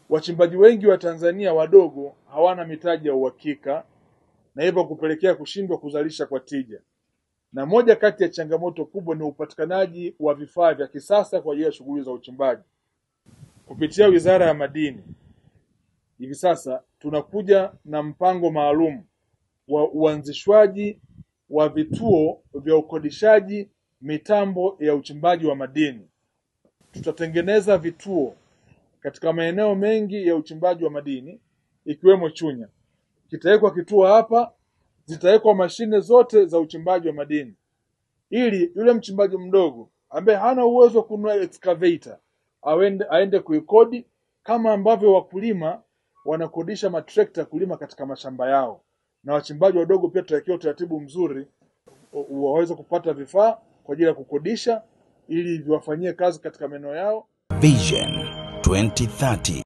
Wachimbaji wengi wa Tanzania wadogo hawana mitaji ya uhakika na hivyo kupelekea kushindwa kuzalisha kwa tija. Na moja kati ya changamoto kubwa ni upatikanaji wa vifaa vya kisasa kwa ajili ya shughuli za uchimbaji. Kupitia Wizara ya Madini, hivi sasa tunakuja na mpango maalum wa uanzishwaji wa vituo vya ukodishaji mitambo ya uchimbaji wa madini. Tutatengeneza vituo katika maeneo mengi ya uchimbaji wa madini ikiwemo Chunya. Kitawekwa kituo hapa, zitawekwa mashine zote za uchimbaji wa madini, ili yule mchimbaji mdogo ambaye hana uwezo wa kununua excavator aende kuikodi, kama ambavyo wakulima wanakodisha matrekta kulima katika mashamba yao. Na wachimbaji wadogo pia tutakiwa utaratibu mzuri waweze kupata vifaa kwa ajili ya kukodisha ili viwafanyie kazi katika maeneo yao. Vision 2030.